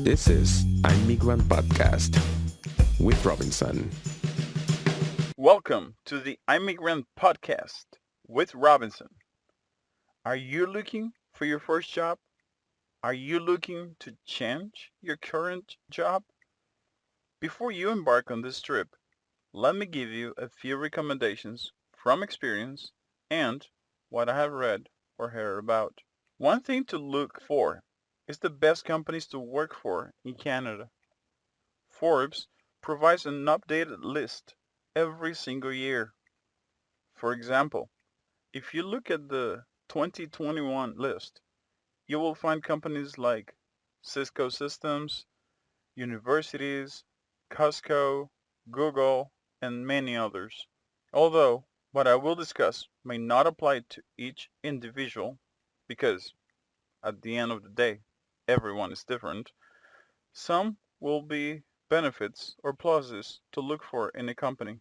This is Immigrant Podcast with Robinson. Welcome to the Immigrant Podcast with Robinson. Are you looking for your first job? Are you looking to change your current job? Before you embark on this trip, let me give you a few recommendations from experience and what I have read or heard about. One thing to look for is the best companies to work for in Canada. Forbes provides an updated list every single year. For example, if you look at the 2021 list, you will find companies like Cisco Systems, universities, Costco, Google, and many others. Although what I will discuss may not apply to each individual because at the end of the day, everyone is different, some will be benefits or pluses to look for in a company.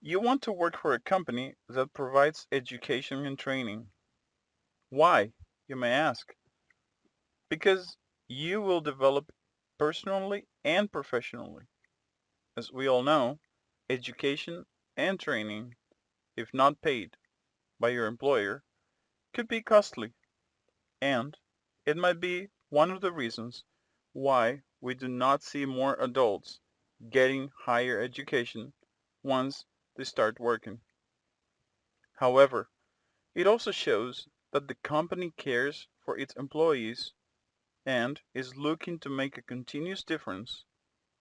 You want to work for a company that provides education and training. Why, you may ask? Because you will develop personally and professionally. As we all know, education and training, if not paid by your employer, could be costly, and it might be one of the reasons why we do not see more adults getting higher education once they start working. However, it also shows that the company cares for its employees and is looking to make a continuous difference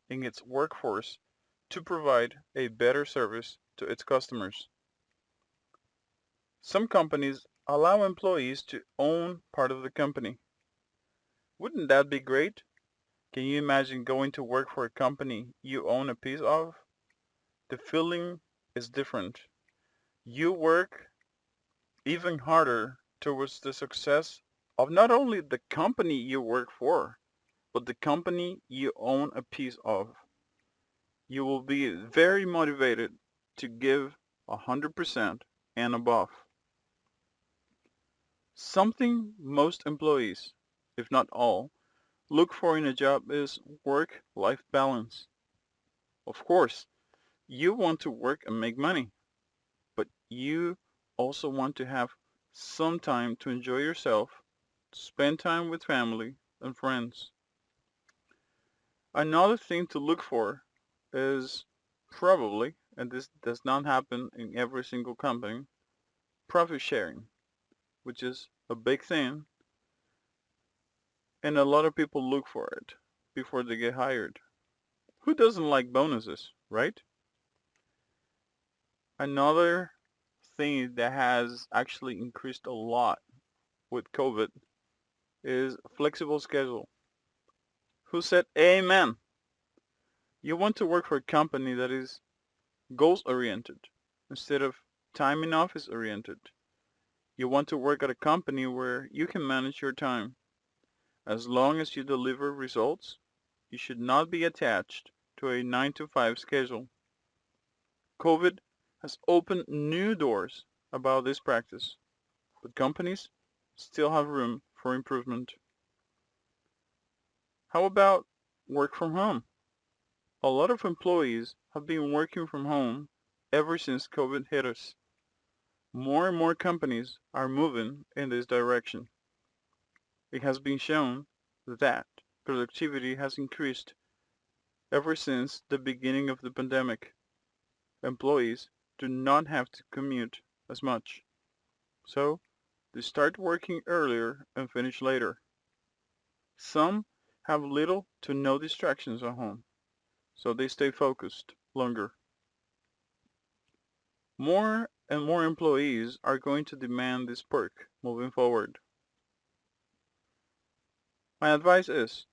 in its workforce to provide a better service to its customers. Some companies allow employees to own part of the company. Wouldn't that be great? Can you imagine going to work for a company you own a piece of? The feeling is different. You work even harder towards the success of not only the company you work for, but the company you own a piece of. You will be very motivated to give 100% and above. Something most employees, if not all, look for in a job is work-life balance. Of course, you want to work and make money, but you also want to have some time to enjoy yourself, to spend time with family and friends. Another thing to look for is probably, and this does not happen in every single company, profit sharing, which is a big thing, and a lot of people look for it before they get hired. Who doesn't like bonuses, right? Another thing that has actually increased a lot with COVID is flexible schedule. Who said amen? You want to work for a company that is goals oriented instead of time in office oriented. You want to work at a company where you can manage your time. As long as you deliver results, you should not be attached to a 9 to 5 schedule. COVID has opened new doors about this practice, but companies still have room for improvement. How about work from home? A lot of employees have been working from home ever since COVID hit us. More and more companies are moving in this direction. It has been shown that productivity has increased ever since the beginning of the pandemic. Employees do not have to commute as much, so they start working earlier and finish later. Some have little to no distractions at home, so they stay focused longer. More and more employees are going to demand this perk moving forward. My advice is,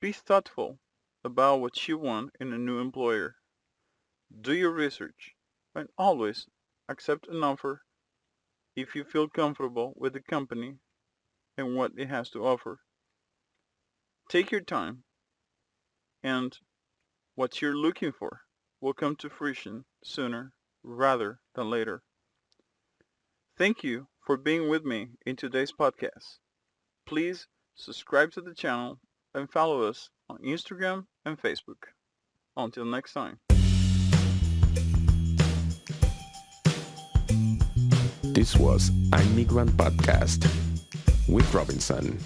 be thoughtful about what you want in a new employer. Do your research and always accept an offer if you feel comfortable with the company and what it has to offer. Take your time, and what you're looking for will come to fruition sooner rather than later. Thank you for being with me in today's podcast. Please subscribe to the channel and follow us on Instagram and Facebook. Until next time. This was Migrant Podcast with Robinson.